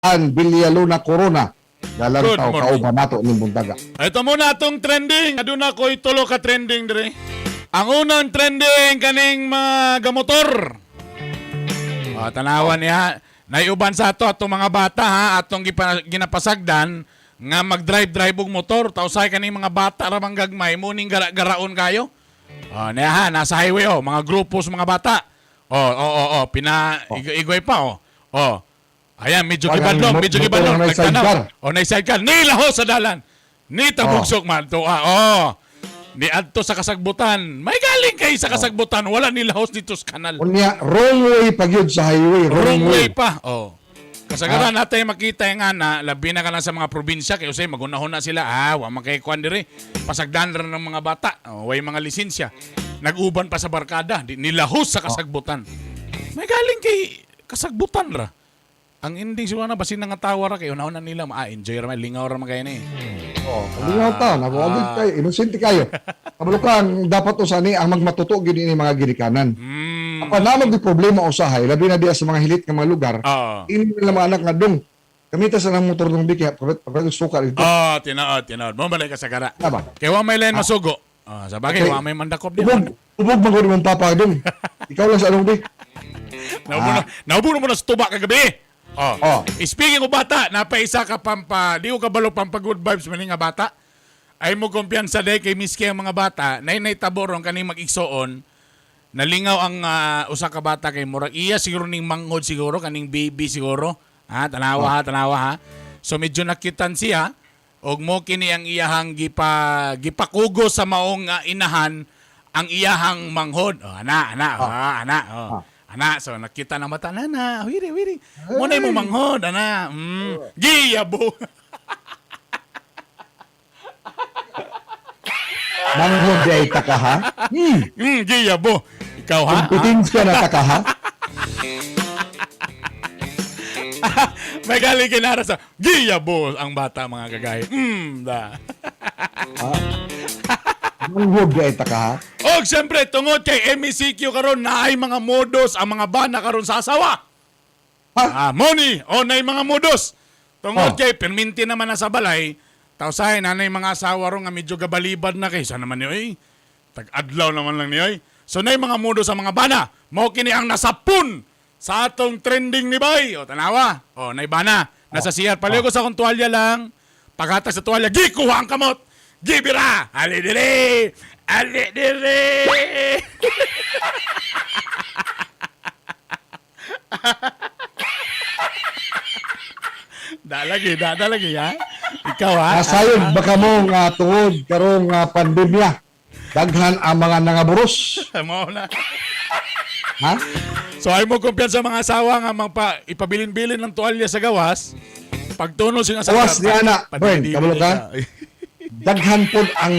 Villaluna Corona. Dalang Good tao morning. kauban nato ning buntaga. Ito muna itong trending. Aduna ko'y tulo ka trending dire. Ang unang trending kaning mga gamotor. Tanawan niya. Naiuban sa ato atong mga bata ha. Atong ginapasagdan nga mag-drive og motor. Tausay kaning mga bata ramang gagmay. Muning garaon kayo. Niya ha. Nasa highway mga grupos mga bata. Igway pa Ayan, medyo gibadlong, medyo gibadlong. Nagtanaw. Nay sidecar. Ni laho sa dalan. Ni tabugsok man to. Ni adto sa kasagbutan. May galing kay sa kasagbutan. Wala ni lahos dito sa kanal. Unya wrong way pag yun sa highway. Wrong way pa. Kasagaran natin makita yung ana, labi na ka lang sa mga probinsya, kaya usay magunahon na sila, wa makaykuan dire. Pasagdan rin ng mga bata, way mga lisensya. Nag-uban pa sa barkada, nilahos sa kasagbutan. May galing kay kasagbutan ra. Ang ending siguro na basin nga tawa ra kayo, nauna nila, enjoy ra, lingaw ra magaya ni. Lingaw ta, nagwagod kayo, inosente kayo. Kabalukan, dapat usani ang magmatuto gini ni mga ginikanan. Apa namang di problema usahay, labi na diya sa mga hilit ng mga lugar, ini nila mga anak nga dong. Kamita sa ng motor ng bikya, pagkat suka ito. Tinaod. Mambalay ka sa gara. Tama. Kaya wa may lain masugo. Sa bagay, wa may mandakop diyan. Ubog mo mong papa dong. Ikaw lang sa anong di. Naubo mo na sa tuba kagabi. Speaking of bata, napaisa ka di ko kabalo good vibes maning nga bata. Ay mo kumpiyansa day kay miski ang mga bata, nay taborong kaning mag-igsoon. Nalingaw ang usa ka bata kay murag iya siguro ning manghod siguro kaning baby siguro. Tanawa ha. So medyo nakitan siya og mo kini ang iyahang gipakugo sa maong inahan ang iyahang manghod. Ana, so nakita na mata na, wiri. Mo na mo manghod, ana. Giyabo. Manghod day taka ha? Giyabo. Ikaw ha? Kompetensya na taka ha? May galing kinara sa giyabo ang bata mga kagay. Manghod day taka ha? Og siyempre, tungod kay MECQ karon na ay mga modus ang mga bana karon sa asawa. Money, nay mga modus. Tungod kay perminti naman na sa balay, tausay na mga asawa ron nga medyo gabalibad na kay sa naman niyo tag-adlaw naman lang niyo So nay mga modus ang mga bana, mao kini ang nasapun sa atong trending ni Bay. Tanawa. Nay bana, nasa CR paligo sa kong tuwalya lang. Paghatag sa tuwalya, gikuha ang kamot. Gibira! Ali dire! Dalagi ha? Ikaw ha? Nasayod baka mo nga tungod karong pandemya. Daghan ang mga nangaburos. Mo na. Ha? So ay mo kumpiyansa sa mga asawa nga ipabilin-bilin ng tuwalya sa gawas. Pagtuno siya sa Gawas ni ana, Bern, kabalo ka? Daghan po ang